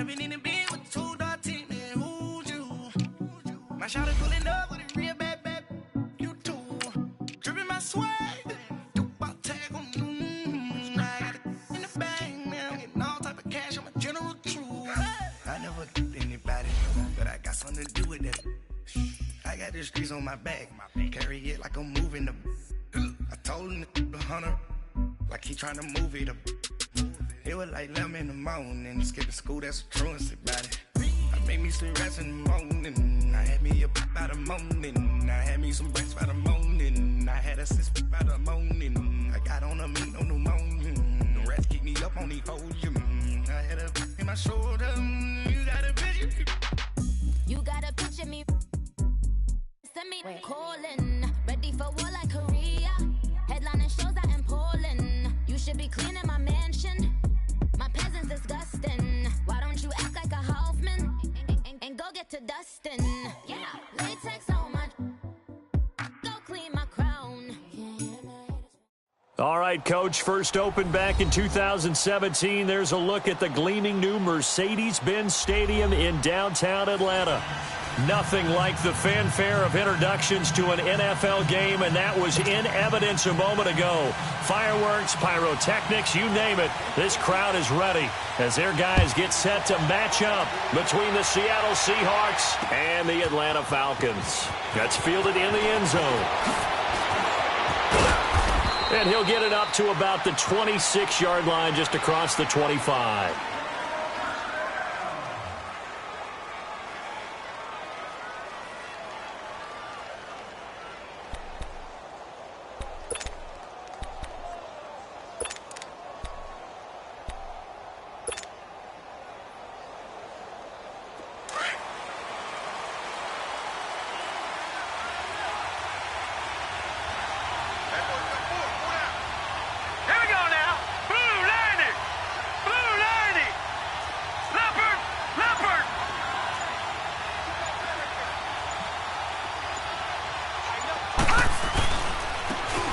Jumping in the bed with 2 dark teeth, man, who's you? My shawty pulling up with a real bad, you too. Dripping my swag, about tag on I got it in the bag, man, I'm getting all type of cash, I'm a general true. I never anybody, but I got something to do with that. I got the streets on my back, carry it like I'm moving the. I told him the 100, like he trying to move it up. It was like 11 in the morning, skipping school, that's a truancy about it. I made me some rats in the morning, I had me a by the morning, I had me some breaks by the morning, I had a sis by the morning, I got on a meat on the morning, the rats keep me up on the podium, I had a in my shoulder, you got a picture. You got a picture me, send me calling, ready for war like Korea, headlining shows out in Poland, you should be cleaning my mansion. My peasant's disgusting. Why don't you act like a Hoffman and go get to dustin'? Yeah, latex on my. Go clean my crown. All right, Coach, first opened back in 2017. There's a look at the gleaming new Mercedes-Benz Stadium in downtown Atlanta. Nothing like the fanfare of introductions to an NFL game, and that was in evidence a moment ago. Fireworks, pyrotechnics, you name it. This crowd is ready as their guys get set to match up between the Seattle Seahawks and the Atlanta Falcons. That's fielded in the end zone. And he'll get it up to about the 26-yard line just across the 25.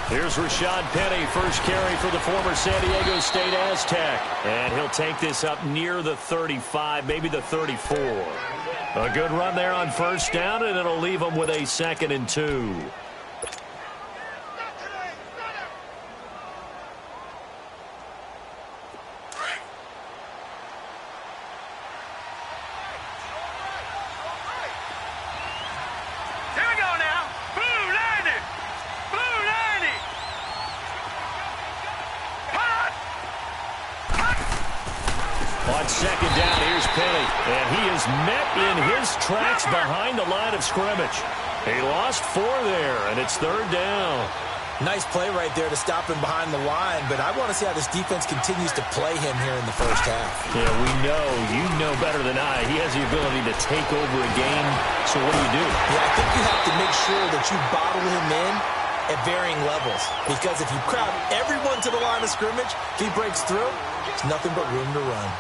Here's Rashad Penny, first carry for the former San Diego State Aztec. And he'll take this up near the 35, maybe the 34. A good run there on first down, and it'll leave them with a 2nd and 2. Second down, here's Penny, and he is met in his tracks behind the line of scrimmage. He lost 4 there, and it's 3rd down. Nice play right there to stop him behind the line, but I want to see how this defense continues to play him here in the first half. Yeah, you know better than I. He has the ability to take over a game, so what do you do? Yeah, I think you have to make sure that you bottle him in at varying levels, because if you crowd everyone to the line of scrimmage, if he breaks through, there's nothing but room to run.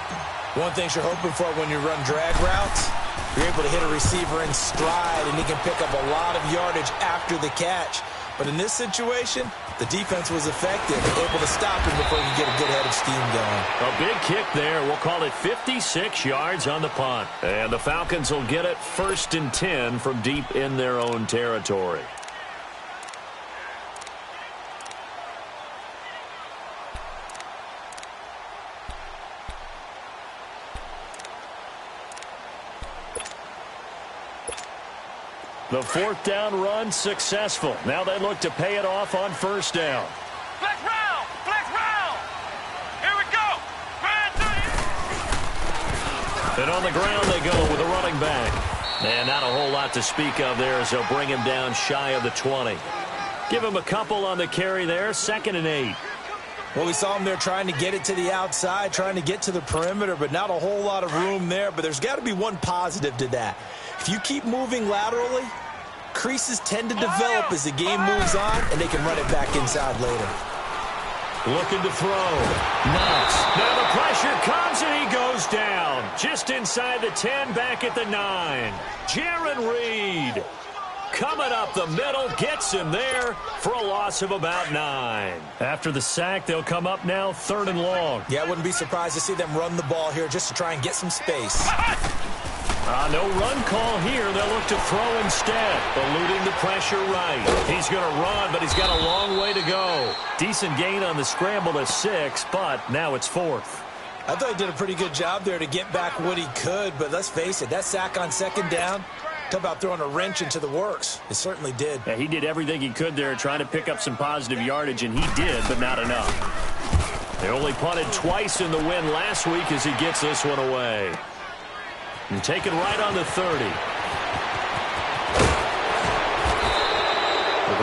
One thing you're hoping for when you run drag routes, you're able to hit a receiver in stride, and he can pick up a lot of yardage after the catch. But in this situation, the defense was effective, able to stop him before he could get a good head of steam going. A big kick there. We'll call it 56 yards on the punt. And the Falcons will get it 1st and 10 from deep in their own territory. The 4th down run successful. Now they look to pay it off on first down. Flex round! Flex round! Here we go! And on the ground they go with a running back. And not a whole lot to speak of there as they'll bring him down shy of the 20. Give him a couple on the carry there, 2nd and 8. Well, we saw him there trying to get it to the outside, trying to get to the perimeter, but not a whole lot of room there. But there's got to be one positive to that. If you keep moving laterally, creases tend to develop as the game moves on, and they can run it back inside later. Looking to throw. Nuts. Now the pressure comes, and he goes down. Just inside the 10, back at the 9. Jaron Reed. coming up the middle, gets him there for a loss of about 9. After the sack, they'll come up now 3rd and long. Yeah, I wouldn't be surprised to see them run the ball here just to try and get some space. No run call here. They'll look to throw instead, eluding the pressure right. He's going to run, but he's got a long way to go. Decent gain on the scramble to 6, but now it's 4th. I thought he did a pretty good job there to get back what he could, but let's face it, that sack on 2nd down, talk about throwing a wrench into the works. It certainly did. Yeah, he did everything he could there trying to pick up some positive yardage, and he did, but not enough. They only punted twice in the win last week as he gets this one away. And take it right on the 30.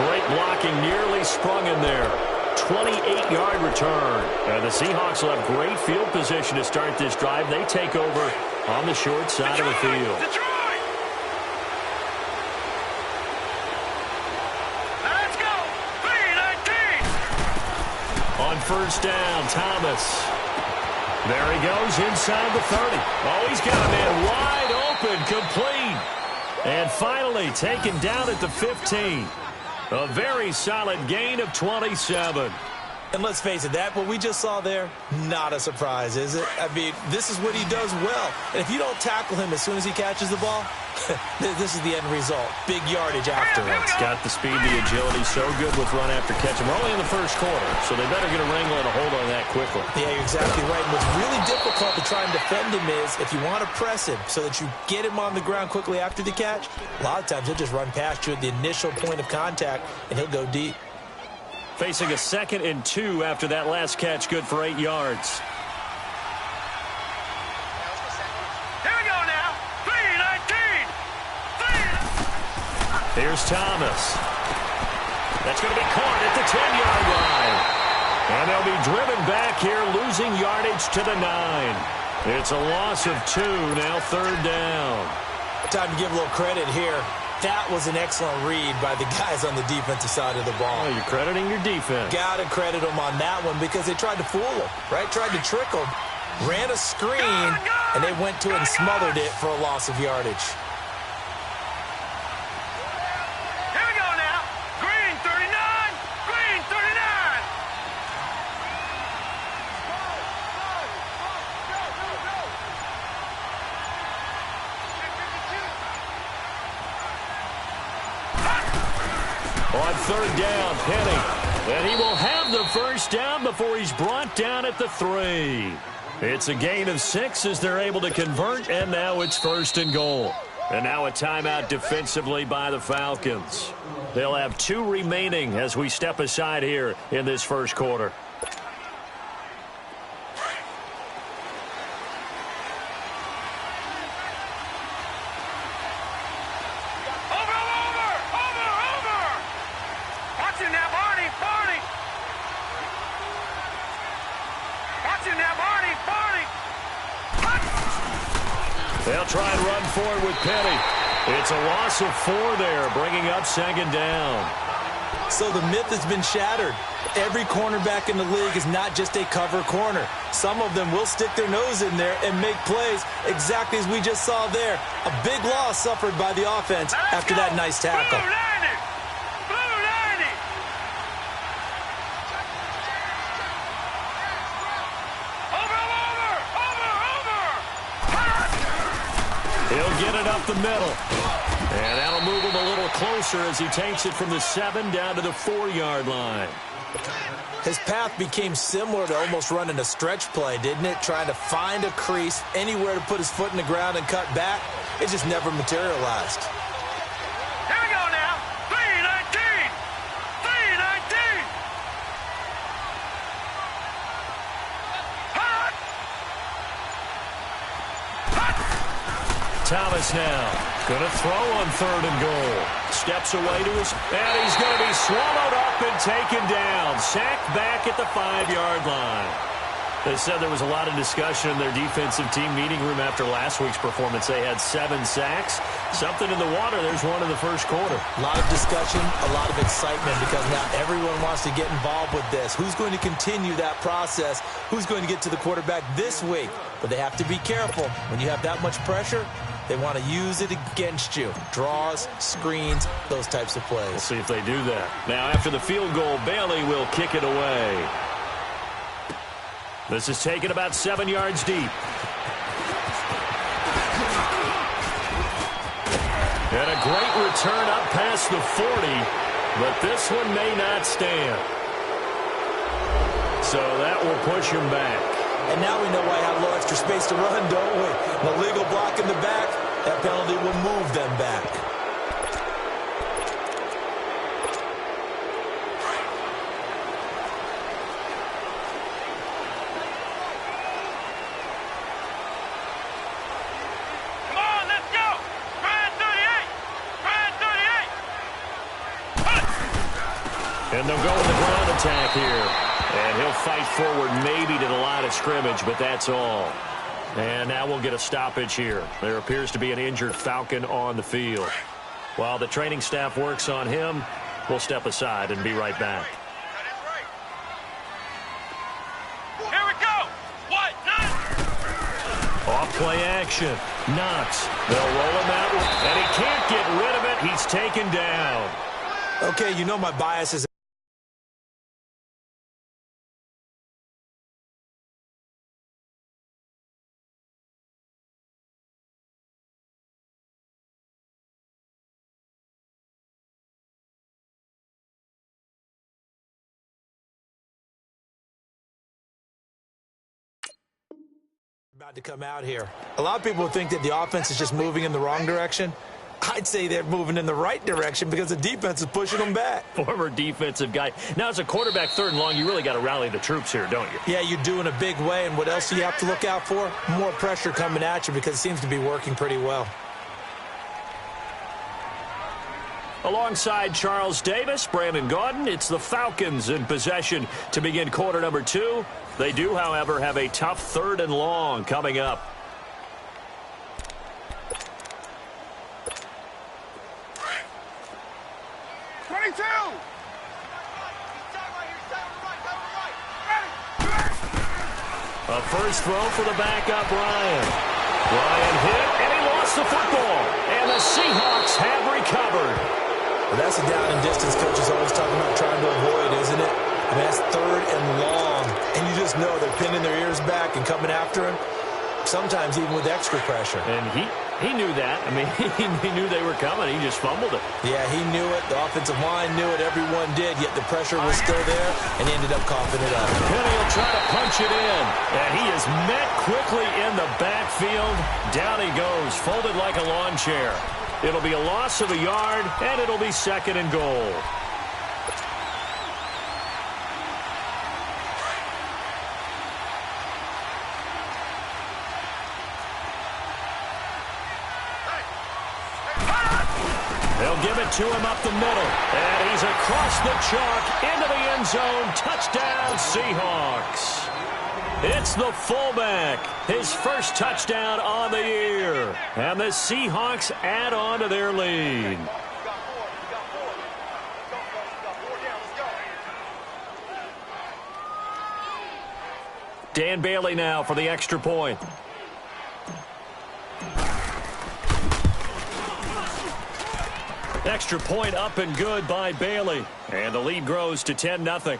Great blocking, nearly sprung in there. 28-yard return. And the Seahawks will have great field position to start this drive. They take over on the short side of the field. Let's go. 3-19. On 1st down, Thomas. There he goes inside the 30. Oh, he's got a man wide open, complete. And finally taken down at the 15. A very solid gain of 27. And let's face it, what we just saw there, not a surprise, is it? I mean, this is what he does well. And if you don't tackle him as soon as he catches the ball, this is the end result. Big yardage afterwards. Got the speed, the agility, so good with run after catch. And we're only in the 1st quarter, so they better get a wrangle and a hold on that quickly. Yeah, you're exactly right. And what's really difficult to try and defend him is if you want to press him so that you get him on the ground quickly after the catch, a lot of times he'll just run past you at the initial point of contact, and he'll go deep. Facing a 2nd and 2 after that last catch, good for 8 yards. Here we go now. 3-19. Here's Thomas. That's going to be caught at the 10-yard line. And they'll be driven back here, losing yardage to the 9. It's a loss of 2, now 3rd down. Time to give a little credit here. That was an excellent read by the guys on the defensive side of the ball. Oh, you're crediting your defense. Got to credit them on that one because they tried to fool him, right? Tried to trick him, ran a screen, and they went to it and smothered it for a loss of yardage. Here we go now. Green 39. Green 39. On 3rd down, Penny. And he will have the 1st down before he's brought down at the 3. It's a gain of 6 as they're able to convert, and now it's 1st and goal. And now a timeout defensively by the Falcons. They'll have 2 remaining as we step aside here in this 1st quarter. They'll try and run forward with Penny. It's a loss of 4 there, bringing up 2nd down. So the myth has been shattered. Every cornerback in the league is not just a cover corner. Some of them will stick their nose in there and make plays exactly as we just saw there. A big loss suffered by the offense after that nice tackle. He'll get it up the middle. And that'll move him a little closer as he takes it from the 7 down to the 4-yard line. His path became similar to almost running a stretch play, didn't it? Trying to find a crease, anywhere to put his foot in the ground and cut back. It just never materialized. Here we go now. 3-19. 3-19. Thomas now going to throw on 3rd and goal. Steps away to his, and he's going to be swallowed up and taken down. Sacked back at the 5-yard line. They said there was a lot of discussion in their defensive team meeting room after last week's performance. They had 7 sacks. Something in the water. There's one in the 1st quarter. A lot of discussion, a lot of excitement because now everyone wants to get involved with this. Who's going to continue that process? Who's going to get to the quarterback this week? But they have to be careful. When you have that much pressure, They want to use it against you. Draws, screens, those types of plays. We'll see if they do that. Now, after the field goal, Bailey will kick it away. This is taken about 7 yards deep. And a great return up past the 40, but this one may not stand. So that will push him back. And now we know why I have a little extra space to run, don't we? An illegal block in the back, that penalty will move them back. Come on, let's go! Try 38! Try 38! And they'll go with the ground attack here. And he'll fight forward maybe to the line of scrimmage, but that's all. And now we'll get a stoppage here. There appears to be an injured Falcon on the field. While the training staff works on him, we'll step aside and be right back. Here we go! What? Off play action. Knox. They'll roll him out, and he can't get rid of it. He's taken down. Okay, you know my bias is about to come out here. A lot of people think that the offense is just moving in the wrong direction. I'd say they're moving in the right direction because the defense is pushing them back. Former defensive guy. Now, as a quarterback, 3rd and long, you really got to rally the troops here, don't you? Yeah, you do in a big way. And what else do you have to look out for? More pressure coming at you because it seems to be working pretty well. Alongside Charles Davis, Brandon Gaudin, it's the Falcons in possession to begin quarter number 2. They do, however, have a tough 3rd and long coming up. A first throw for the backup, Ryan. Ryan hit, and he lost the football. And the Seahawks have recovered. Well, that's a down and distance coach is always talking about trying to avoid, isn't it? I mean, that's 3rd and long. And you just know they're pinning their ears back and coming after him, sometimes even with extra pressure. And he knew that. I mean, he knew they were coming. He just fumbled it. Yeah, he knew it. The offensive line knew it. Everyone did, yet the pressure was still there, and he ended up coughing it up. Penny will try to punch it in. And he is met quickly in the backfield. Down he goes, folded like a lawn chair. It'll be a loss of a yard, and it'll be 2nd and goal. They'll give it to him up the middle. And he's across the chalk into the end zone. Touchdown, Seahawks. It's the fullback. His first touchdown on the year. And the Seahawks add on to their lead. Dan Bailey now for the extra point. Extra point up and good by Bailey. And the lead grows to 10-0.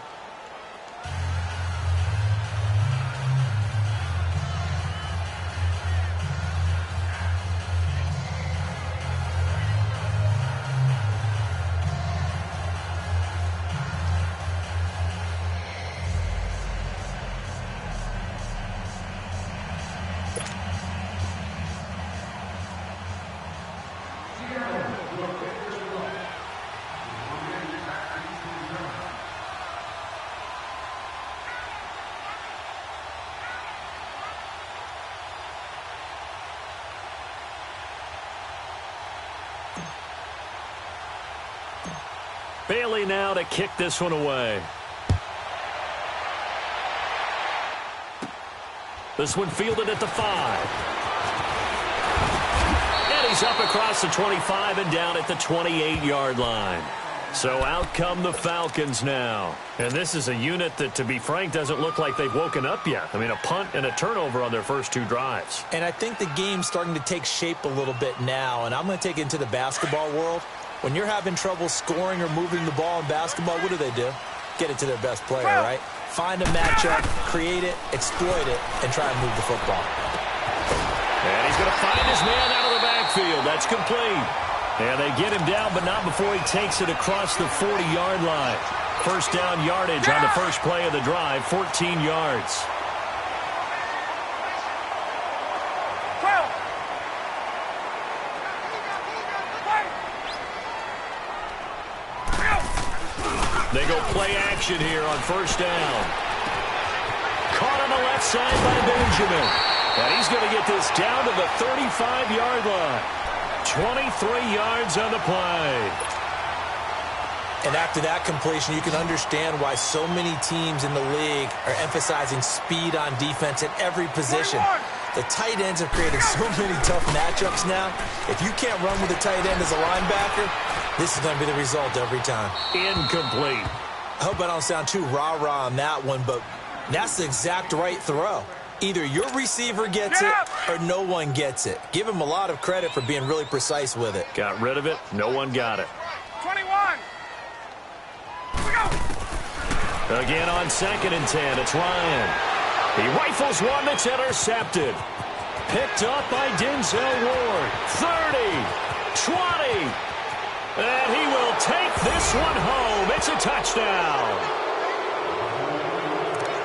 Bailey now to kick this one away. This one fielded at the 5. And he's up across the 25 and down at the 28-yard line. So out come the Falcons now. And this is a unit that, to be frank, doesn't look like they've woken up yet. I mean, a punt and a turnover on their first 2 drives. And I think the game's starting to take shape a little bit now. And I'm going to take it into the basketball world. When you're having trouble scoring or moving the ball in basketball, what do? Get it to their best player, right? Find a matchup, create it, exploit it, and try and move the football. And he's going to find his man out of the backfield. That's complete. And they get him down, but not before he takes it across the 40-yard line. First down yardage on the first play of the drive, 14 yards. They go play action here on first down. Caught on the left side by Benjamin. And he's going to get this down to the 35-yard line. 23 yards on the play. And after that completion, you can understand why so many teams in the league are emphasizing speed on defense at every position. The tight ends have created so many tough matchups now. If you can't run with a tight end as a linebacker, this is going to be the result every time. Incomplete. I hope I don't sound too rah-rah on that one, but that's the exact right throw. Either your receiver gets it or no one gets it. Give him a lot of credit for being really precise with it. Got rid of it. No one got it. 21. Again on 2nd and 10. It's Ryan. He rifles one that's intercepted. Picked up by Denzel Ward. 30. 20. And he will take this one home. It's a touchdown.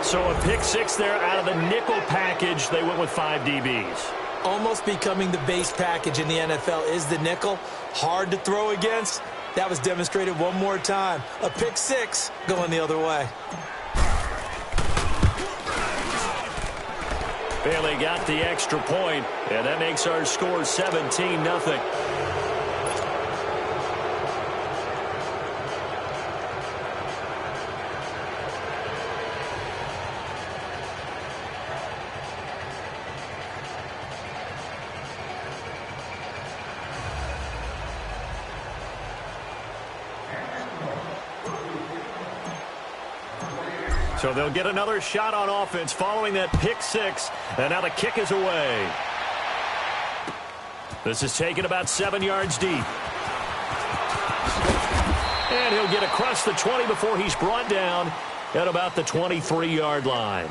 So a pick 6 there out of the nickel package. They went with 5 DBs. Almost becoming the base package in the NFL is the nickel. Hard to throw against. That was demonstrated one more time. A pick 6 going the other way. Bailey got the extra point, and that makes our score 17-0. So they'll get another shot on offense following that pick 6. And now the kick is away. This is taken about 7 yards deep. And he'll get across the 20 before he's brought down at about the 23-yard line.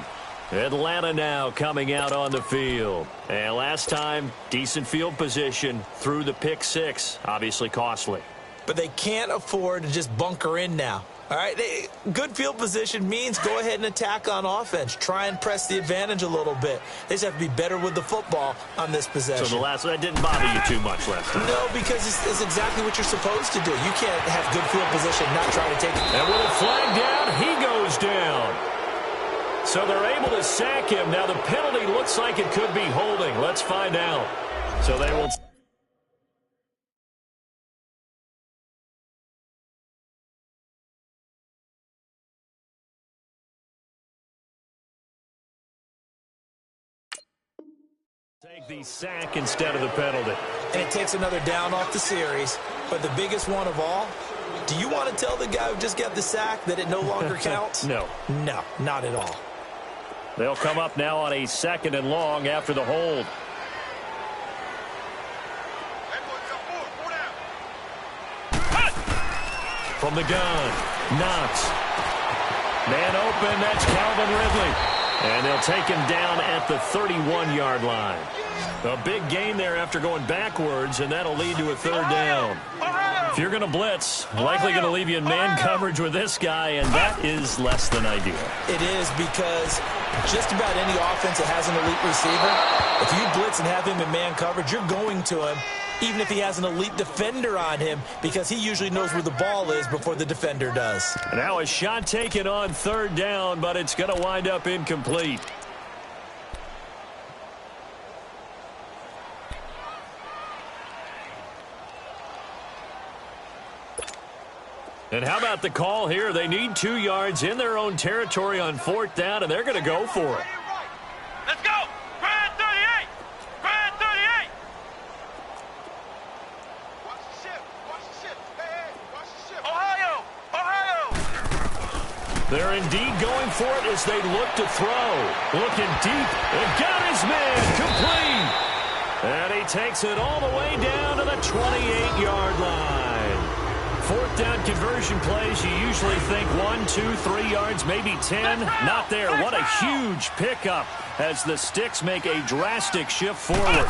Atlanta now coming out on the field. And last time, decent field position through the pick 6. Obviously costly. But they can't afford to just bunker in now. All right, good field position means go ahead and attack on offense. Try and press the advantage a little bit. They just have to be better with the football on this possession. So that didn't bother you too much last time? No, because it's exactly what you're supposed to do. You can't have good field position and not try to take it. And with a flag down, he goes down. So they're able to sack him. Now the penalty looks like it could be holding. Let's find out. So they will... take the sack instead of the penalty. And it takes another down off the series. But the biggest one of all, do you want to tell the guy who just got the sack that it no longer counts? No. No, not at all. They'll come up now on a 2nd and long after the hold. From the gun, Knox. Man open, that's Calvin Ridley. And they'll take him down at the 31-yard line. A big gain there after going backwards, and that'll lead to a 3rd down. If you're going to blitz, likely going to leave you in man coverage with this guy, and that is less than ideal. It is, because just about any offense that has an elite receiver, if you blitz and have him in man coverage, you're going to him, even if he has an elite defender on him, because he usually knows where the ball is before the defender does. Now a shot taken on 3rd down, but it's going to wind up incomplete. And how about the call here? They need 2 yards in their own territory on 4th down, and they're going to go for it. Let's go! Grind 38! Grind 38! Watch the ship! Watch the ship! Hey, watch the ship! Ohio! They're indeed going for it as they look to throw. Looking deep and got his man complete. And he takes it all the way down to the 28-yard line. Fourth down conversion plays, you usually think 1, 2, 3 yards, maybe 10. Not there. What a huge pickup as the Sticks make a drastic shift forward.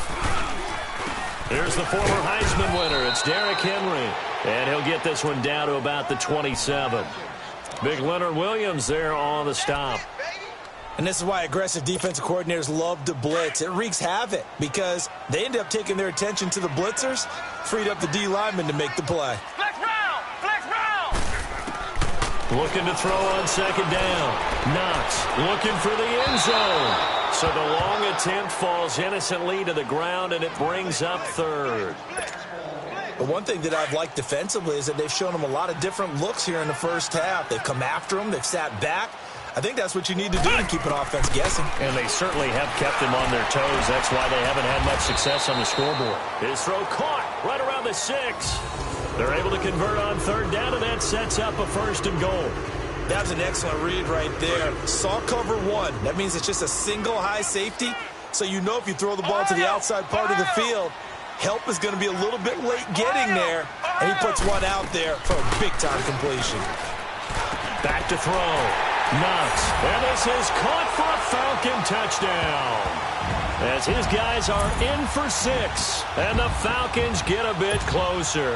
Here's the former Heisman winner. It's Derrick Henry. And he'll get this one down to about the 27. Big Leonard Williams there on the stop. And this is why aggressive defensive coordinators love to blitz. It wreaks havoc because they end up taking their attention to the blitzers, freed up the D lineman to make the play. Flex round! Flex round! Looking to throw on second down. Knox looking for the end zone. So the long attempt falls innocently to the ground, and it brings up third. But one thing that I've liked defensively is that they've shown them a lot of different looks here in the first half. They've come after them. They've sat back. I think that's what you need to do to keep an offense guessing. And they certainly have kept them on their toes. That's why they haven't had much success on the scoreboard. His throw caught right around the 6. They're able to convert on third down, and that sets up a 1st and goal. That was an excellent read right there. Saw cover 1. That means it's just a single high safety. So you know if you throw the ball to the outside part of the field, help is going to be a little bit late getting there. And he puts one out there for a big-time completion. Back to throw. Knox. And this is caught for a Falcon touchdown. As his guys are in for 6. And the Falcons get a bit closer.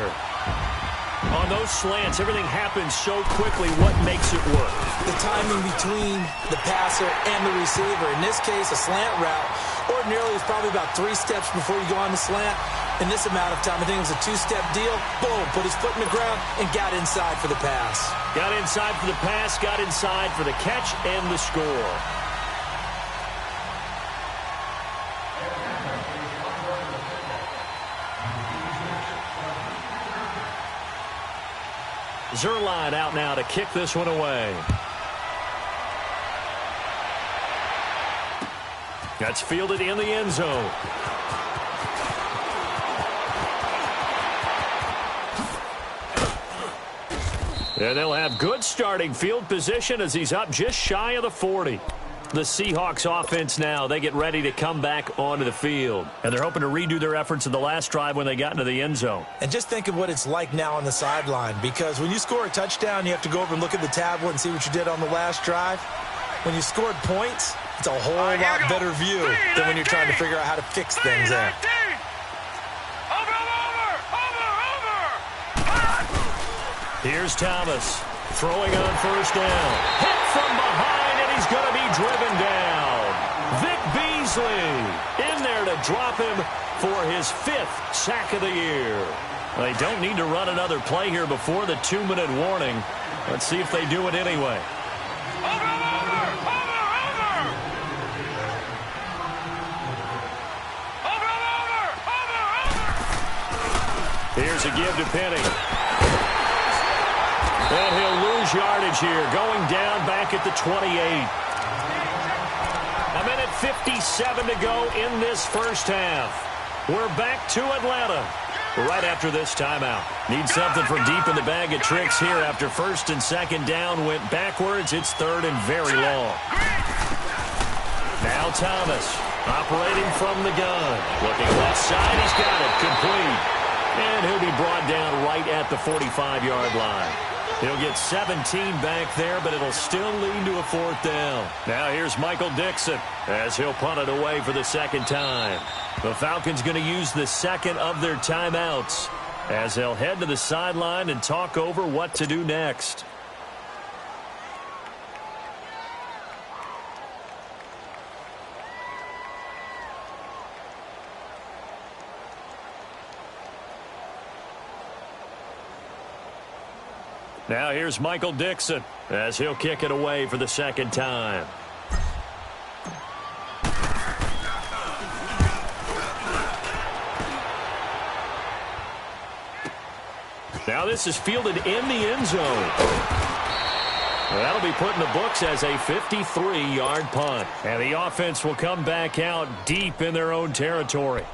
On those slants, everything happens so quickly. What makes it work? The timing between the passer and the receiver. In this case, a slant route. Ordinarily, it's probably about 3 steps before you go on the slant. In this amount of time, I think it was a 2-step deal. Boom, put his foot in the ground and got inside for the pass. Got inside for the pass, got inside for the catch and the score. Zerline out now to kick this one away. That's fielded in the end zone. And they'll have good starting field position as he's up just shy of the 40. The Seahawks offense now, they get ready to come back onto the field. And they're hoping to redo their efforts in the last drive when they got into the end zone. And just think of what it's like now on the sideline, because when you score a touchdown, you have to go over and look at the tablet and see what you did on the last drive. When you scored points, it's a whole lot better view than when you're trying to figure out how to fix things there. Here's Thomas throwing on first down. Hit from behind, and he's going to be driven down. Vic Beasley in there to drop him for his 5th sack of the year. They don't need to run another play here before the 2-minute warning. Let's see if they do it anyway. Here's a give to Penny. And he'll lose yardage here, going down back at the 28. A minute 57 to go in this first half. We're back to Atlanta right after this timeout. Need something from deep in the bag of tricks here after 1st and 2nd down went backwards. It's 3rd and very long. Now Thomas operating from the gun. Looking left side, he's got it complete. And he'll be brought down right at the 45-yard line. He'll get 17 back there, but it'll still lead to a 4th down. Now here's Michael Dixon as he'll punt it away for the 2nd time. The Falcons going to use the 2nd of their timeouts as they'll head to the sideline and talk over what to do next. Now here's Michael Dixon as he'll kick it away for the 2nd time. Now this is fielded in the end zone. That'll be put in the books as a 53-yard punt. And the offense will come back out deep in their own territory.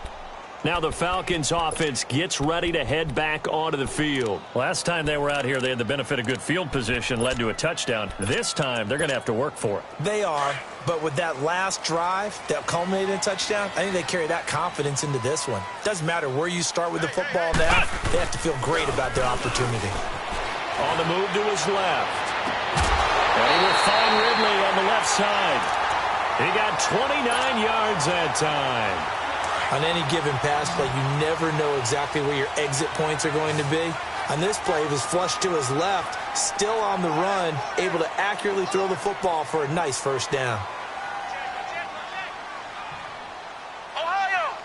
Now the Falcons offense gets ready to head back onto the field. Last time they were out here, they had the benefit of good field position, led to a touchdown. This time, they're going to have to work for it. They are, but with that last drive that culminated in a touchdown, I think they carry that confidence into this one. Doesn't matter where you start with the football now, they have to feel great about their opportunity. On the move to his left. And he will find Ridley on the left side. He got 29 yards that time. On any given pass play, you never know exactly where your exit points are going to be. On this play, he was flushed to his left, still on the run, able to accurately throw the football for a nice first down. Ohio!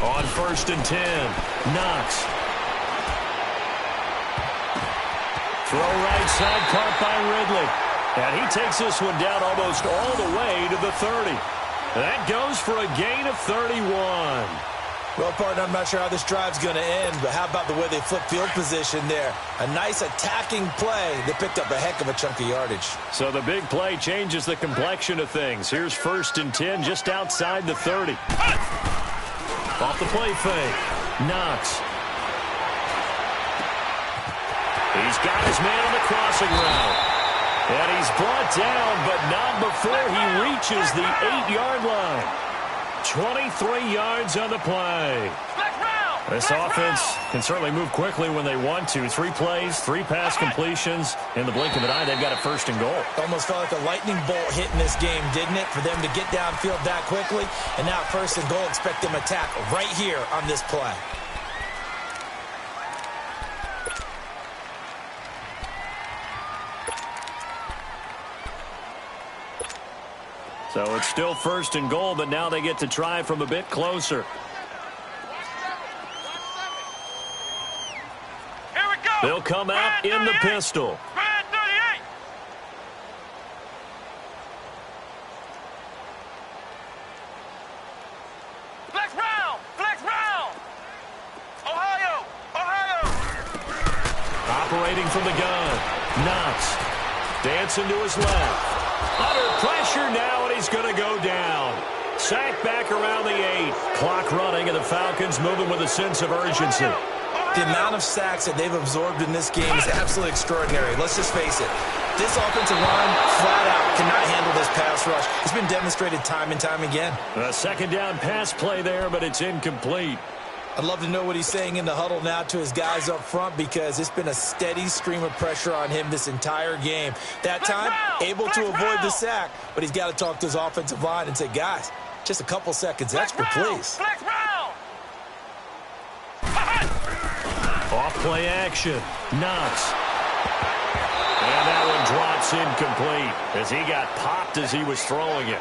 On 1st and 10, Knox. Throw right side, caught by Ridley. And he takes this one down almost all the way to the 30. That goes for a gain of 31. Well, partner, I'm not sure how this drive's going to end, but how about the way they flip field position there? A nice attacking play that picked up a heck of a chunk of yardage. So the big play changes the complexion of things. Here's 1st and 10 just outside the 30. Off the play fake. Knox. He's got his man on the crossing route. And he's brought down, but not before he reaches the 8-yard line. 23 yards on the play. This offense can certainly move quickly when they want to. 3 plays, 3 pass completions. In the blink of an eye, they've got a 1st and goal. Almost felt like a lightning bolt hit in this game, didn't it? For them to get downfield that quickly. And now 1st and goal, expect them to attack right here on this play. So it's still 1st and goal, but now they get to try from a bit closer. Here we go. They'll come out in the pistol. Brand 38. Flex round. Flex round. Ohio. Operating from the gun. Knox. Dancing to his left. Under pressure now, and he's going to go down. Sacked back around the 8. Clock running, and the Falcons moving with a sense of urgency. The amount of sacks that they've absorbed in this game is absolutely extraordinary. Let's just face it. This offensive line, flat out, cannot handle this pass rush. It's been demonstrated time and time again. A 2nd down pass play there, but it's incomplete. I'd love to know what he's saying in the huddle now to his guys up front, because it's been a steady stream of pressure on him this entire game. That time, able to avoid the sack, but he's got to talk to his offensive line and say, guys, just a couple seconds extra, please. Off play action. Knox. And that one drops incomplete as he got popped as he was throwing it.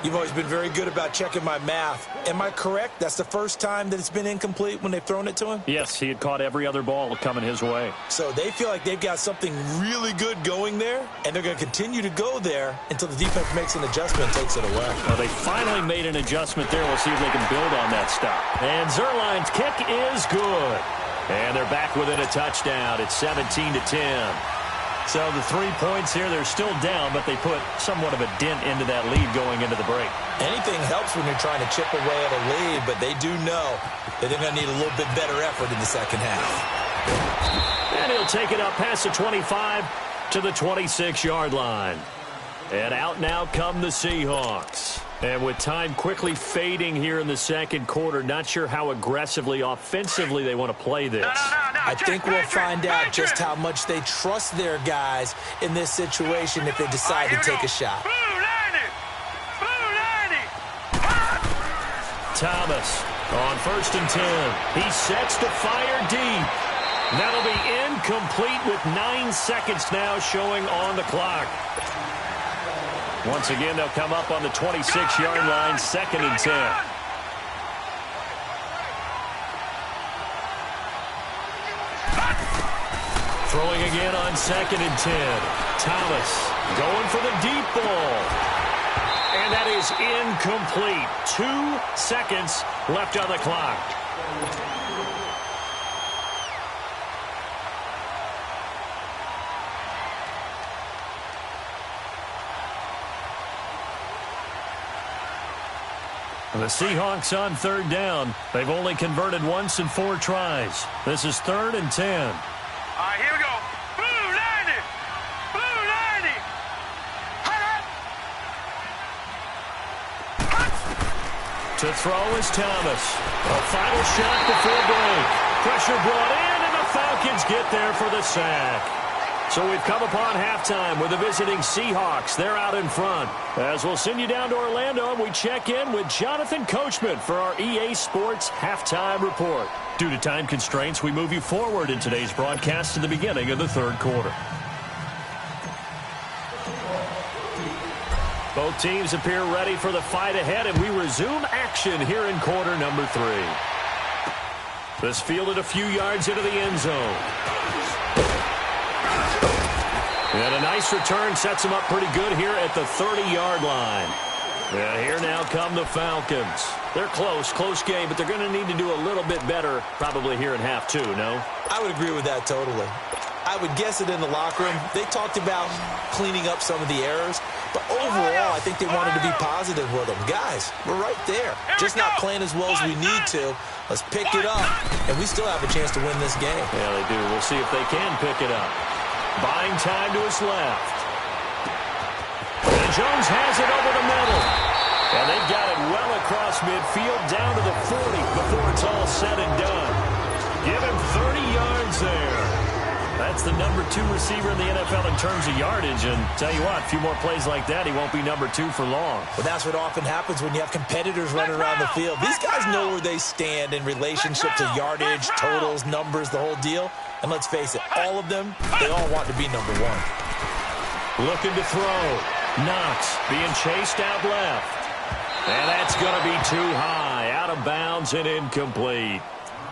You've always been very good about checking my math. Am I correct? That's the first time that it's been incomplete when they've thrown it to him? Yes, he had caught every other ball coming his way. So they feel like they've got something really good going there, and they're going to continue to go there until the defense makes an adjustment and takes it away. Well, they finally made an adjustment there. We'll see if they can build on that stop. And Zerline's kick is good. And they're back within a touchdown. It's 17-10. So the 3 points here, they're still down, but they put somewhat of a dent into that lead going into the break. Anything helps when you're trying to chip away at a lead, but they do know that they're going to need a little bit better effort in the second half. And he'll take it up past the 25 to the 26-yard line. And out now come the Seahawks. And with time quickly fading here in the second quarter, not sure how aggressively, offensively they want to play this. I think we'll find out just how much they trust their guys in this situation if they decide to take a shot. Thomas on 1st and 10. He sets to fire deep. That'll be incomplete with 9 seconds now showing on the clock. Once again, they'll come up on the 26-yard line, 2nd and 10. Throwing again on 2nd and 10. Thomas going for the deep ball. And that is incomplete. 2 seconds left on the clock. The Seahawks on third down. They've only converted once in 4 tries. This is 3rd and 10. All right, here we go. Blue 90. Blue 90. To throw is Thomas. A final shot before break. Pressure brought in, and the Falcons get there for the sack. So we've come upon halftime with the visiting Seahawks. They're out in front. As we'll send you down to Orlando, and we check in with Jonathan Coachman for our EA Sports Halftime Report. Due to time constraints, we move you forward in today's broadcast to the beginning of the 3rd quarter. Both teams appear ready for the fight ahead, and we resume action here in quarter number 3. This fielded a few yards into the end zone. And a nice return sets them up pretty good here at the 30-yard line. And here now come the Falcons. They're close game, but they're going to need to do a little bit better probably here in half 2, no? I would agree with that totally. I would guess it in the locker room. They talked about cleaning up some of the errors, but overall, I think they wanted to be positive with them. Guys, we're right there. Just not playing as well as we need to. Let's pick it up, and we still have a chance to win this game. Yeah, they do. We'll see if they can pick it up. Buying time to his left. And Jones has it over the middle. And they've got it well across midfield down to the 40 before it's all said and done. Give him 30 yards there. That's the number 2 receiver in the NFL in terms of yardage. And tell you what, a few more plays like that, he won't be number 2 for long. But that's what often happens when you have competitors running around the field. These guys know where they stand in relationship to yardage, totals, numbers, the whole deal. And let's face it, all of them, they all want to be number 1. Looking to throw. Knox being chased out left. And that's going to be too high. Out of bounds and incomplete.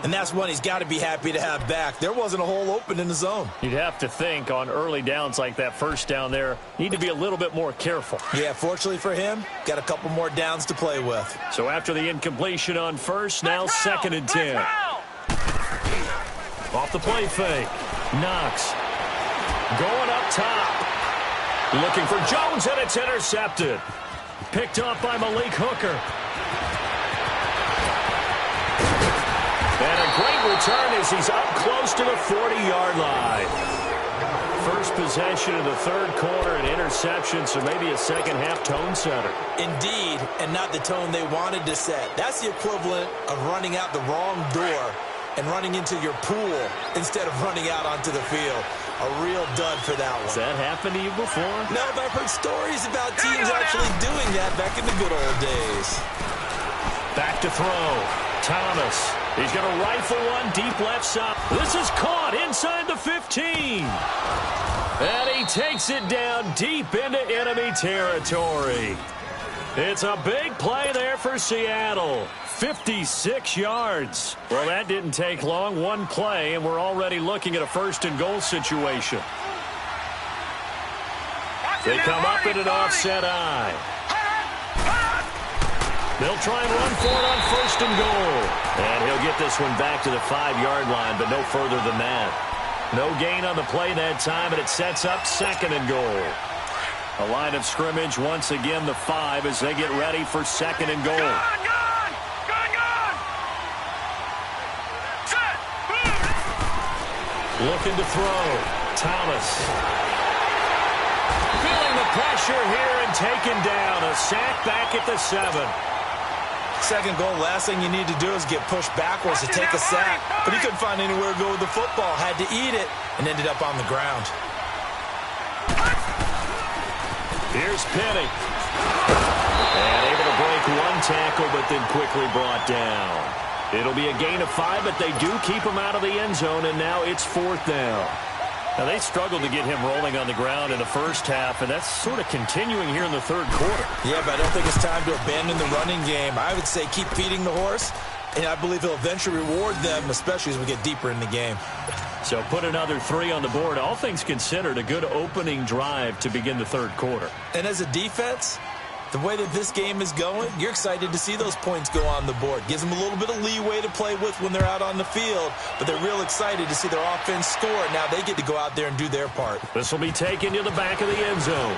And that's one he's got to be happy to have back. There wasn't a hole open in the zone. You'd have to think on early downs like that first down there, need to be a little bit more careful. Yeah, fortunately for him, got a couple more downs to play with. So after the incompletion on first, now 2nd and 10. Off the play fake. Knox going up top. Looking for Jones, and it's intercepted. Picked off by Malik Hooker. And a great return as he's up close to the 40-yard line. First possession of the 3rd quarter, an interception, so maybe a second-half tone setter. Indeed, and not the tone they wanted to set. That's the equivalent of running out the wrong door and running into your pool instead of running out onto the field. A real dud for that one. Has that happened to you before? No, but I've heard stories about teams actually doing that back in the good old days. Back to throw. Thomas. He's going to rifle one deep left side. This is caught inside the 15. And he takes it down deep into enemy territory. It's a big play there for Seattle. 56 yards. Well, that didn't take long. One play, and we're already looking at a 1st and goal situation. They come up in an offset eye. They'll try and run for it on 1st and goal. And he'll get this one back to the 5-yard line, but no further than that. No gain on the play that time, and it sets up 2nd and goal. A line of scrimmage, once again, the 5 as they get ready for 2nd and goal. Looking to throw. Thomas. Feeling the pressure here and taken down. A sack back at the 7. 2nd goal, last thing you need to do is get pushed backwards to take a sack. But he couldn't find anywhere to go with the football. Had to eat it and ended up on the ground. Here's Penny. And able to break one tackle, but then quickly brought down. It'll be a gain of 5, but they do keep him out of the end zone, and now it's 4th down. Now, they struggled to get him rolling on the ground in the first half, and that's sort of continuing here in the 3rd quarter. Yeah, but I don't think it's time to abandon the running game. I would say keep feeding the horse, and I believe he'll eventually reward them, especially as we get deeper in the game. So put another 3 on the board. All things considered, a good opening drive to begin the 3rd quarter. And as a defense, the way that this game is going, you're excited to see those points go on the board. Gives them a little bit of leeway to play with when they're out on the field, but they're real excited to see their offense score. Now they get to go out there and do their part. This will be taken to the back of the end zone.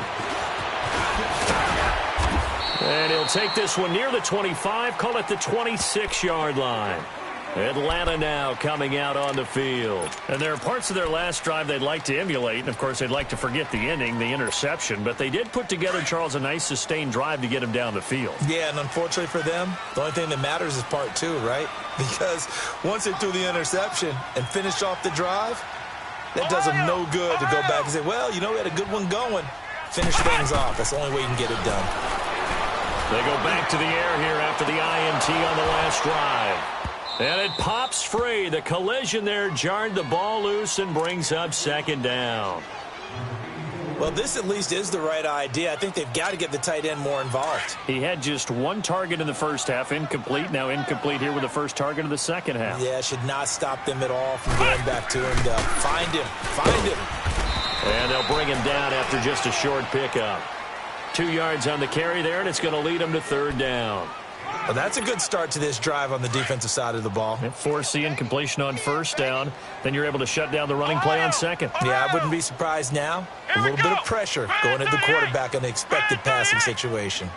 And he'll take this one near the 25, call it the 26-yard line. Atlanta now coming out on the field. And there are parts of their last drive they'd like to emulate. And, of course, they'd like to forget the ending, the interception. But they did put together, Charles, a nice sustained drive to get him down the field. Yeah, and unfortunately for them, the only thing that matters is part two, right? Because once they threw the interception and finished off the drive, that does them no good to go back and say, well, you know, we had a good one going. Finish things off. That's the only way you can get it done. They go back to the air here after the INT on the last drive. And it pops free. The collision there jarred the ball loose and brings up second down. Well, this at least is the right idea. I think they've got to get the tight end more involved. He had just one target in the first half, incomplete. Now incomplete here with the first target of the second half. Yeah, should not stop them at all from going back to him. Find him. And they'll bring him down after just a short pickup. 2 yards on the carry there, and it's going to lead him to third down. Well, that's a good start to this drive on the defensive side of the ball. Force the incompletion on first down. Then you're able to shut down the running play on second. Yeah, I wouldn't be surprised now. A little bit of pressure going at the quarterback in an expected passing situation.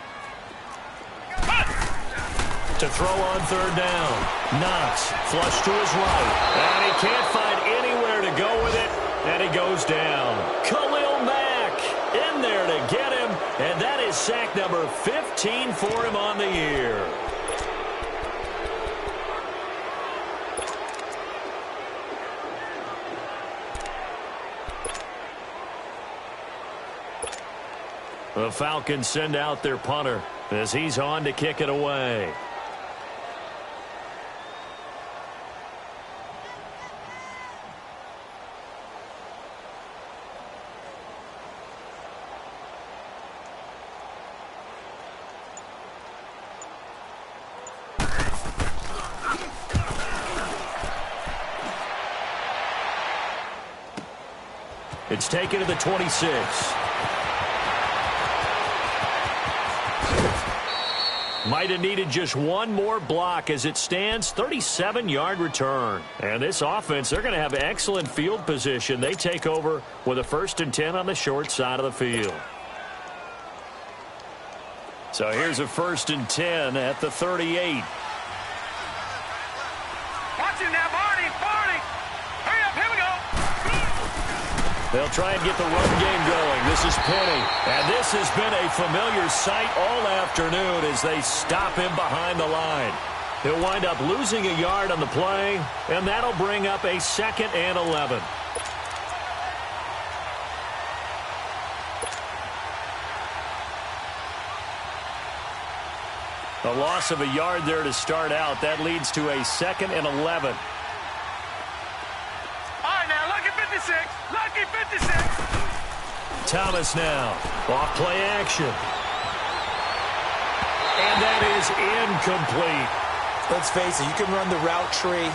To throw on third down. Knox, flush to his right. And he can't find anywhere to go with it. And he goes down. Khalil Mack in there to get him. And that is sack number 15 for him on the year. The Falcons send out their punter as he's on to kick it away. It's taken to the 26. Might have needed just one more block as it stands, 37-yard return. And this offense, they're going to have excellent field position. They take over with a 1st and 10 on the short side of the field. So here's a 1st and 10 at the 38. Watch it now, Barney. Hurry up, here we go. They'll try and get the run game going. This is Penny. And this has been a familiar sight all afternoon as they stop him behind the line. He'll wind up losing a yard on the play, and that'll bring up a 2nd and 11. A loss of a yard there to start out. That leads to a 2nd and 11. Lucky 56. Thomas now. Off play action. And that is incomplete. Let's face it, you can run the route tree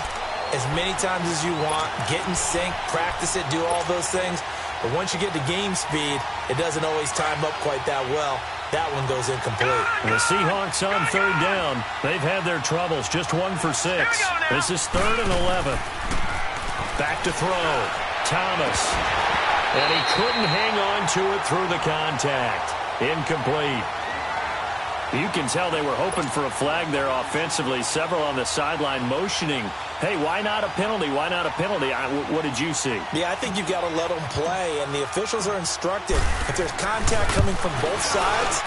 as many times as you want, get in sync, practice it, do all those things. But once you get to game speed, it doesn't always time up quite that well. That one goes incomplete. And the Seahawks on third down. They've had their troubles. Just 1 for 6. This is 3rd and 11. Back to throw. Thomas. And he couldn't hang on to it through the contact. Incomplete. You can tell they were hoping for a flag there offensively. Several on the sideline motioning. Hey, why not a penalty? Why not a penalty? What did you see? Yeah, I think you've got to let them play, and the officials are instructed. If there's contact coming from both sides,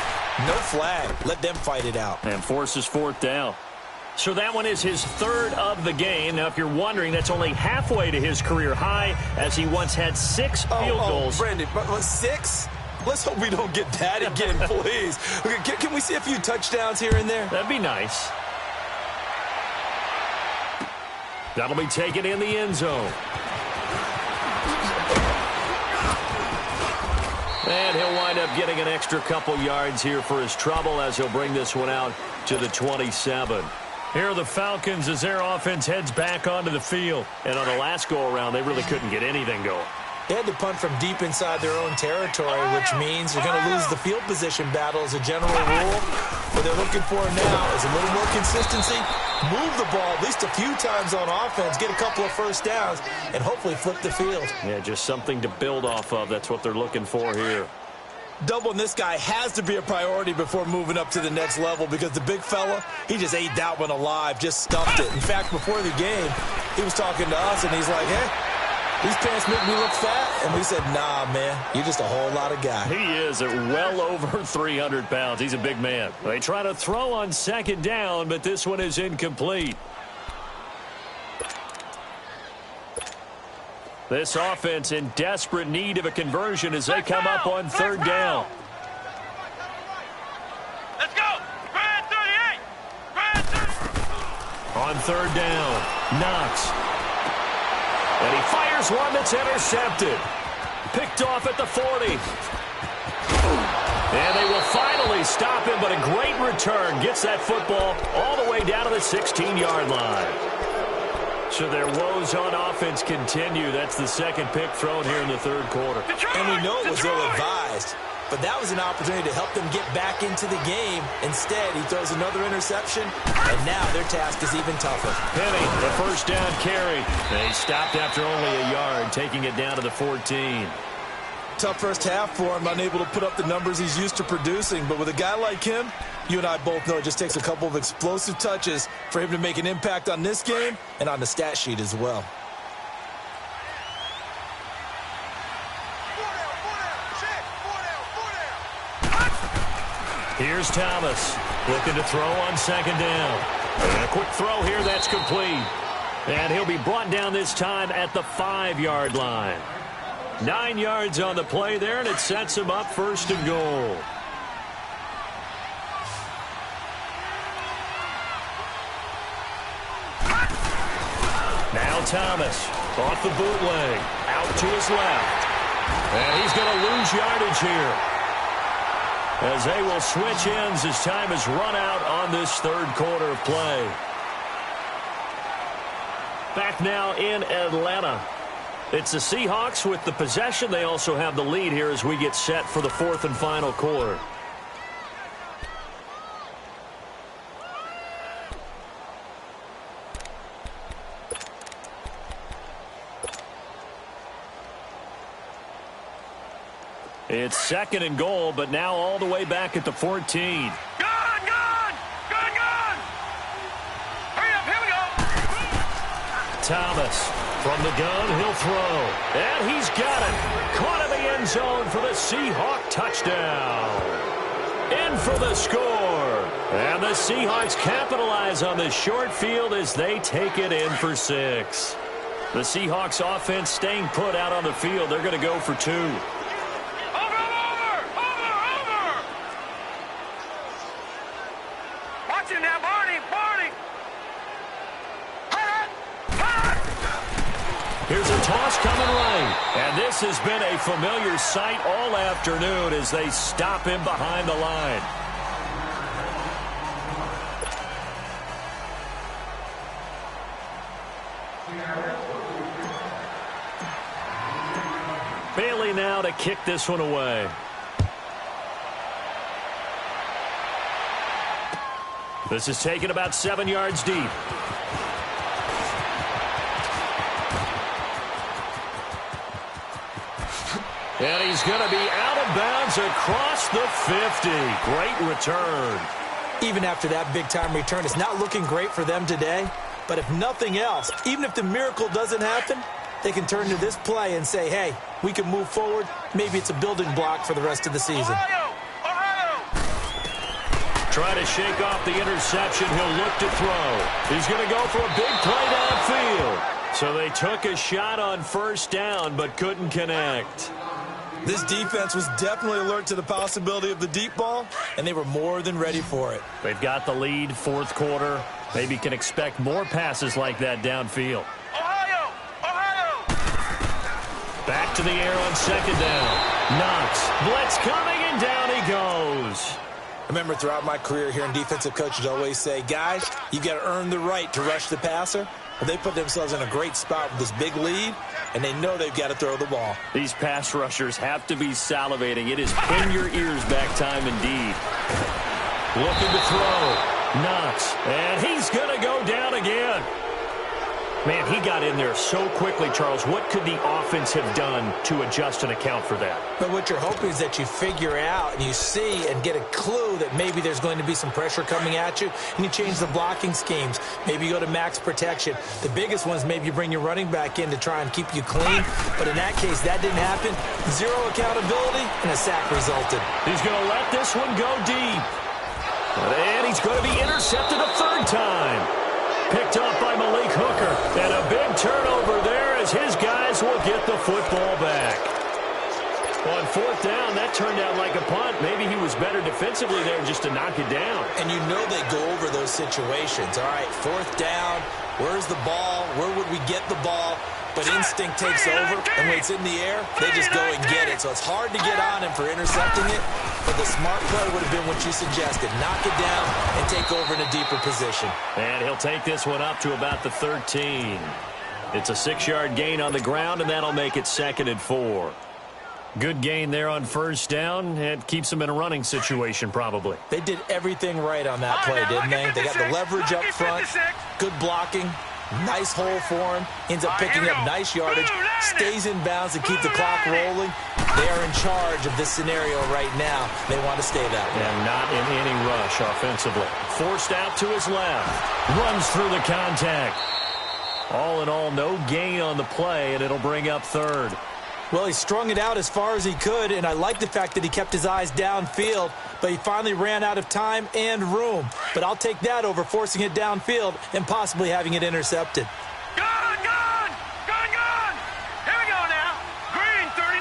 no flag. Let them fight it out. And forces 4th down. So that one is his 3rd of the game. Now, if you're wondering, that's only halfway to his career high, as he once had 6 field goals. Brandon, but 6? Let's hope we don't get that again, please. Okay, can we see a few touchdowns here and there? That'd be nice. That'll be taken in the end zone. And he'll wind up getting an extra couple yards here for his trouble as he'll bring this one out to the 27. Here are the Falcons as their offense heads back onto the field. And on the last go-around, they really couldn't get anything going. They had to punt from deep inside their own territory, which means they're going to lose the field position battle as a general rule. What they're looking for now is a little more consistency, move the ball at least a few times on offense, get a couple of first downs, and hopefully flip the field. Yeah, just something to build off of. That's what they're looking for here. Doubling this guy has to be a priority before moving up to the next level because the big fella, he just ate that one alive, just stuffed it. In fact, before the game, he was talking to us, and he's like, hey, these pants make me look fat. And we said, nah, man, you're just a whole lot of guy. He is at well over 300 pounds. He's a big man. They try to throw on second down, but this one is incomplete. This offense in desperate need of a conversion as they come up on third down. Let's go! Grand 38! Grand 38! On third down, Knox. And he fires one that's intercepted. Picked off at the 40. And they will finally stop him, but a great return. Gets that football all the way down to the 16-yard line. So their woes on offense continue. That's the second pick thrown here in the third quarter. And we know it was ill-advised, but that was an opportunity to help them get back into the game. Instead, he throws another interception, and now their task is even tougher. Penny, the first down carry. They stopped after only a yard, taking it down to the 14. Tough first half for him, unable to put up the numbers he's used to producing. But with a guy like him, you and I both know it just takes a couple of explosive touches for him to make an impact on this game and on the stat sheet as well. Here's Thomas, looking to throw on second down. And a quick throw here, that's complete. And he'll be brought down this time at the 5-yard line. 9 yards on the play there, and it sets him up first and goal. Now Thomas, off the bootleg, out to his left. And he's going to lose yardage here, as they will switch ends as time is run out on this third quarter of play. Back now in Atlanta. It's the Seahawks with the possession. They also have the lead here as we get set for the fourth and final quarter. It's second and goal, but now all the way back at the 14. Gun! Hurry up, here we go! Thomas from the gun, he'll throw. And he's got it. Caught in the end zone for the Seahawk touchdown. In for the score. And the Seahawks capitalize on the short field as they take it in for 6. The Seahawks offense staying put out on the field. They're going to go for 2. Here's a toss coming right. And this has been a familiar sight all afternoon as they stop him behind the line. Bailey now to kick this one away. This is taken about 7 yards deep. And he's going to be out of bounds across the 50. Great return. Even after that big-time return, it's not looking great for them today. But if nothing else, even if the miracle doesn't happen, they can turn to this play and say, hey, we can move forward. Maybe it's a building block for the rest of the season. Ohio! Try to shake off the interception. He'll look to throw. He's going to go for a big play downfield. So they took a shot on first down but couldn't connect. This defense was definitely alert to the possibility of the deep ball, and they were more than ready for it. They've got the lead, fourth quarter. Maybe can expect more passes like that downfield. Ohio! Back to the air on second down. Knox, blitz coming, and down he goes. I remember throughout my career hearing defensive coaches always say, guys, you got to earn the right to rush the passer. Well, they put themselves in a great spot with this big lead, and they know they've got to throw the ball. These pass rushers have to be salivating. It is pin your ears back time indeed. Looking to throw. Knox, and he's going to go down again. Man, he got in there so quickly, Charles. What could the offense have done to adjust and account for that? But what you're hoping is that you figure out and you see and get a clue that maybe there's going to be some pressure coming at you, and you change the blocking schemes. Maybe you go to max protection. The biggest one is maybe you bring your running back in to try and keep you clean. But in that case, that didn't happen. Zero accountability, and a sack resulted. He's going to let this one go deep. And he's going to be intercepted a third time. Picked off by Malik Hooker. And a big turnover there as his guys will get the football back. On fourth down, that turned out like a punt. Maybe he was better defensively there just to knock it down. And you know they go over those situations. All right, fourth down, where's the ball? Where would we get the ball? But instinct takes over, and when it's in the air, they just go and get it. So it's hard to get on him for intercepting it, but the smart play would have been what you suggested. Knock it down and take over in a deeper position. And he'll take this one up to about the 13. It's a 6-yard gain on the ground, and that'll make it 2nd and 4. Good gain there on first down. It keeps them in a running situation, probably. They did everything right on that play, didn't they? They got the leverage up front, good blocking, nice hole for him, ends up picking up nice yardage, stays in bounds and keep the clock rolling. They are in charge of this scenario right now. They want to stay that way. And not in any rush offensively. Forced out to his left. Runs through the contact. All in all, no gain on the play, and it'll bring up 3rd. Well, he strung it out as far as he could, and I like the fact that he kept his eyes downfield, but he finally ran out of time and room. But I'll take that over forcing it downfield and possibly having it intercepted. Gone! Here we go now. Green 39,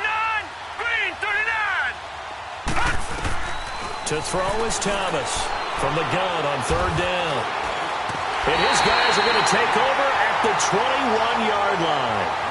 green 39. To throw is Thomas from the gun on 3rd down. And his guys are going to take over at the 21-yard line.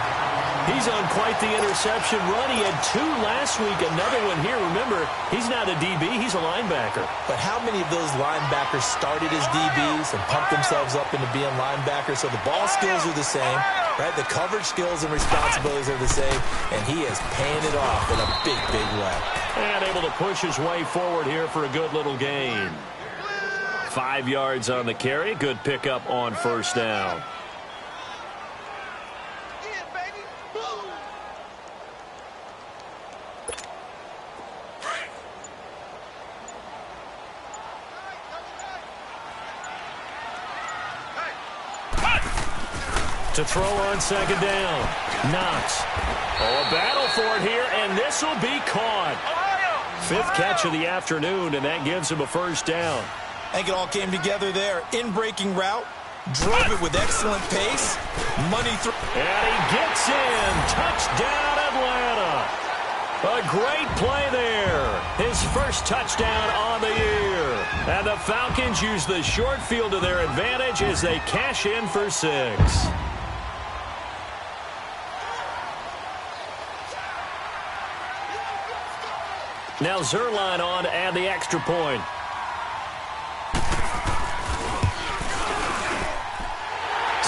He's on quite the interception run. He had 2 last week, another one here. Remember, he's not a DB, he's a linebacker. But how many of those linebackers started as DBs and pumped themselves up into being linebackers? So the ball skills are the same, right? The coverage skills and responsibilities are the same, and he is paying it off in a big, big way. And able to push his way forward here for a good little gain. 5 yards on the carry. Good pickup on first down. To throw on 2nd down. Knox. Oh, a battle for it here, and this will be caught. 5th catch of the afternoon, and that gives him a first down. I think it all came together there. In-breaking route. Drove it with excellent pace. Money through. And he gets in. Touchdown, Atlanta. A great play there. His first touchdown on the year. And the Falcons use the short field to their advantage as they cash in for 6. Now Zerline on to add the extra point.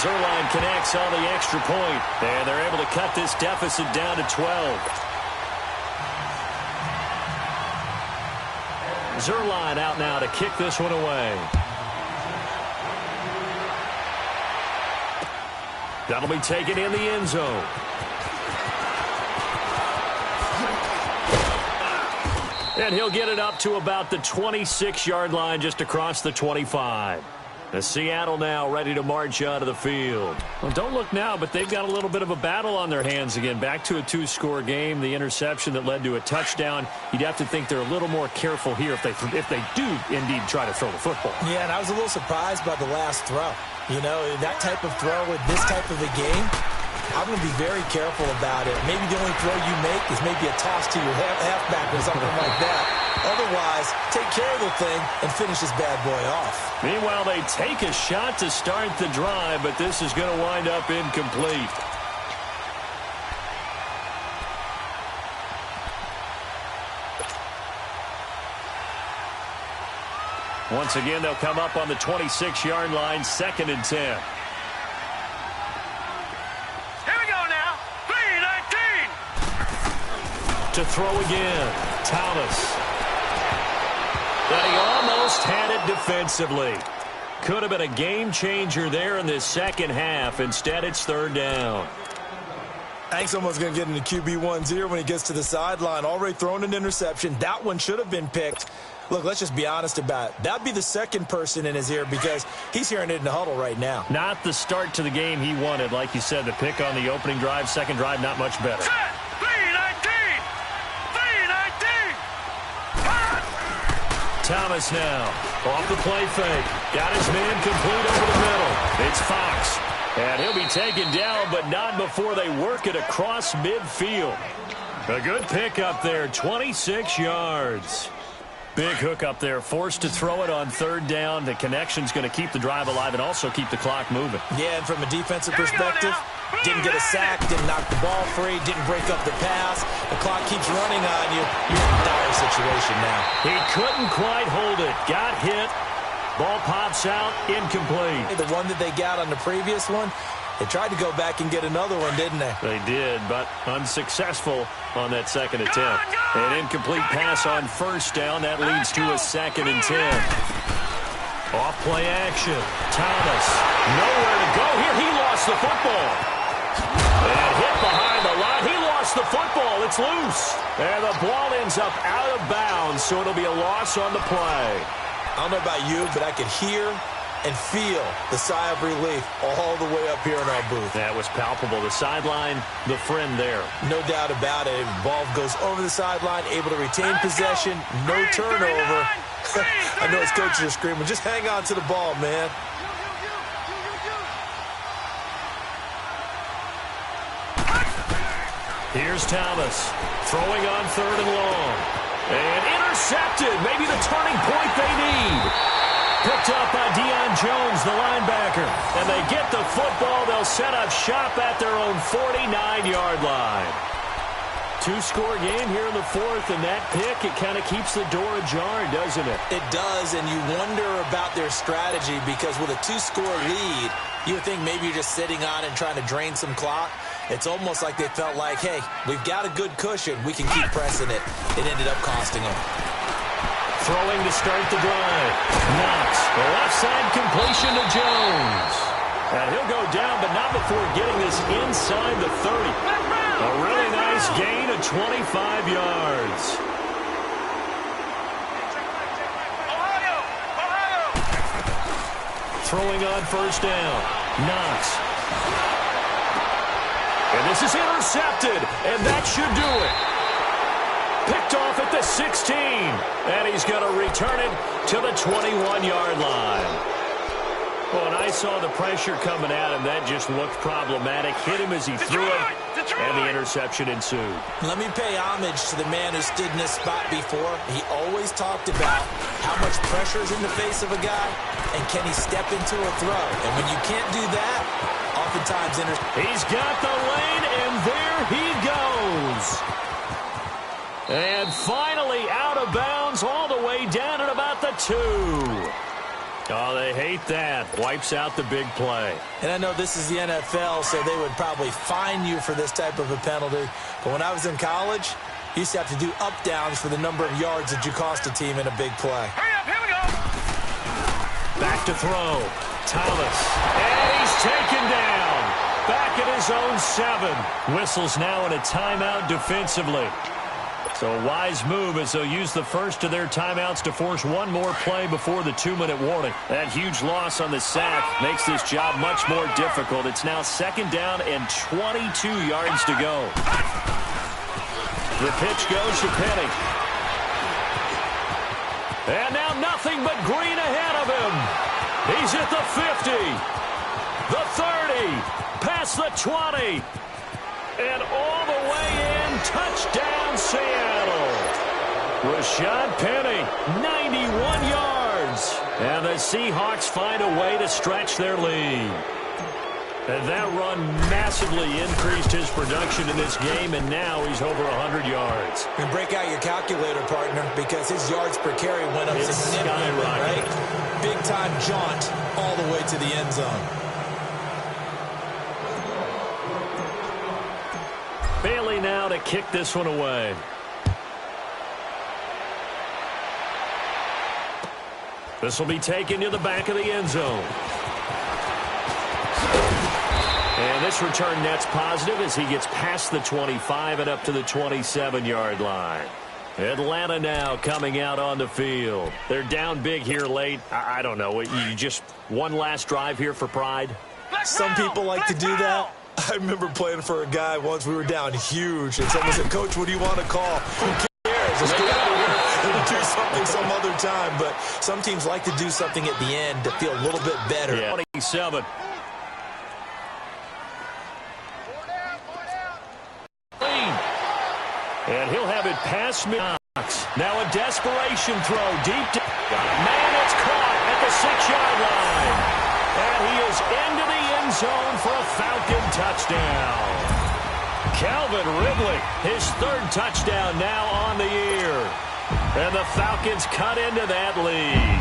Zerline connects on the extra point, and they're able to cut this deficit down to 12. Zerline out now to kick this one away. That'll be taken in the end zone. And he'll get it up to about the 26-yard line just across the 25. The Seattle now ready to march out of the field. Well, don't look now, but they've got a little bit of a battle on their hands again. Back to a 2-score game. The interception that led to a touchdown. You'd have to think they're a little more careful here if they do indeed try to throw the football. Yeah, and I was a little surprised by the last throw. You know, that type of throw with this type of a game, I'm going to be very careful about it. Maybe the only throw you make is maybe a toss to your halfback or something like that. Otherwise, take care of the thing and finish this bad boy off. Meanwhile, they take a shot to start the drive, but this is going to wind up incomplete. Once again, they'll come up on the 26-yard line, 2nd and 10. To throw again, Thomas. And he almost had it defensively. Could have been a game changer there in this second half. Instead, it's third down. I think someone's going to get into QB1's ear when he gets to the sideline. Already thrown an interception. That one should have been picked. Look, let's just be honest about it. That'd be the second person in his ear because he's hearing it in the huddle right now. Not the start to the game he wanted. Like you said, the pick on the opening drive, second drive, not much better. Set! 319! 319! Thomas now off the play fake. Got his man complete over the middle. It's Fox. And he'll be taken down, but not before they work it across midfield. A good pick up there, 26 yards. Big hook up there, forced to throw it on third down. The connection's going to keep the drive alive and also keep the clock moving. Yeah, and from a defensive perspective, didn't get a sack, didn't knock the ball free, didn't break up the pass. The clock keeps running on you. You're in a dire situation now. He couldn't quite hold it. Got hit. Ball pops out, incomplete. The one that they got on the previous one, they tried to go back and get another one, didn't they? They did, but unsuccessful on that second attempt. An incomplete pass on first down. That leads to a 2nd and 10. Off play action. Thomas, nowhere to go here. He lost the football. And hit behind the line. He lost the football. It's loose. And the ball ends up out of bounds, so it'll be a loss on the play. I don't know about you, but I could hear and feel the sigh of relief all the way up here in our booth. That was palpable. The sideline, the friend there. No doubt about it. Ball goes over the sideline, able to retain possession, no turnover. I know his coaches are screaming, just hang on to the ball, man. Here's Thomas, throwing on third and long. And intercepted, maybe the turning point they need. Picked up by Deion Jones, the linebacker. And they get the football. They'll set up shop at their own 49-yard line. 2-score game here in the fourth, and that pick, it kind of keeps the door ajar, doesn't it? It does, and you wonder about their strategy because with a 2-score lead, you would think maybe you're just sitting on and trying to drain some clock. It's almost like they felt like, hey, we've got a good cushion. We can keep pressing it. It ended up costing them. Throwing to start the drive. Knox, the left side completion to Jones. And he'll go down, but not before getting this inside the 30. A really nice gain of 25 yards. Throwing on first down. Knox. And this is intercepted, and that should do it. Picked off at the 16, and he's going to return it to the 21-yard line. Well, and I saw the pressure coming at him. That just looked problematic. Hit him as he threw it, and the interception ensued. Let me pay homage to the man who stood in this spot before. He always talked about how much pressure is in the face of a guy, and can he step into a throw. And when you can't do that, oftentimes he's got the lane, and there he goes. And finally out of bounds all the way down at about the 2. Oh, they hate that. Wipes out the big play. And I know this is the NFL, so they would probably fine you for this type of a penalty. But when I was in college, you used to have to do up-downs for the number of yards that you cost a team in a big play. Hurry up, here we go. Back to throw. Thomas. And he's taken down. Back at his own 7. Whistles now in a timeout defensively. So a wise move as they'll use the first of their timeouts to force one more play before the 2-minute warning. That huge loss on the sack makes this job much more difficult. It's now 2nd down and 22 yards to go. The pitch goes to Penny. And now nothing but green ahead of him. He's at the 50, the 30, past the 20. And all the way in, touchdown Seattle. Rashad Penny, 91 yards. And the Seahawks find a way to stretch their lead. And that run massively increased his production in this game, and now he's over 100 yards. And break out your calculator, partner, because his yards per carry went up significantly, right? Big-time jaunt all the way to the end zone. Bailey now to kick this one away. This will be taken to the back of the end zone. And this return net's positive as he gets past the 25 and up to the 27-yard line. Atlanta now coming out on the field. They're down big here late. I don't know. You just one last drive here for pride? Some people like to do that. I remember playing for a guy once. We were down huge, and someone said, "Coach, what do you want to call?" Who cares? Let's get out of here and do something some other time. But some teams like to do something at the end to feel a little bit better. Yeah. 27. And he'll have it past Knox. Now a desperation throw deep. Man, it's caught at the 6-yard line. And he is into the end zone for a Falcon touchdown. Calvin Ridley, his 3rd touchdown now on the year. And the Falcons cut into that lead.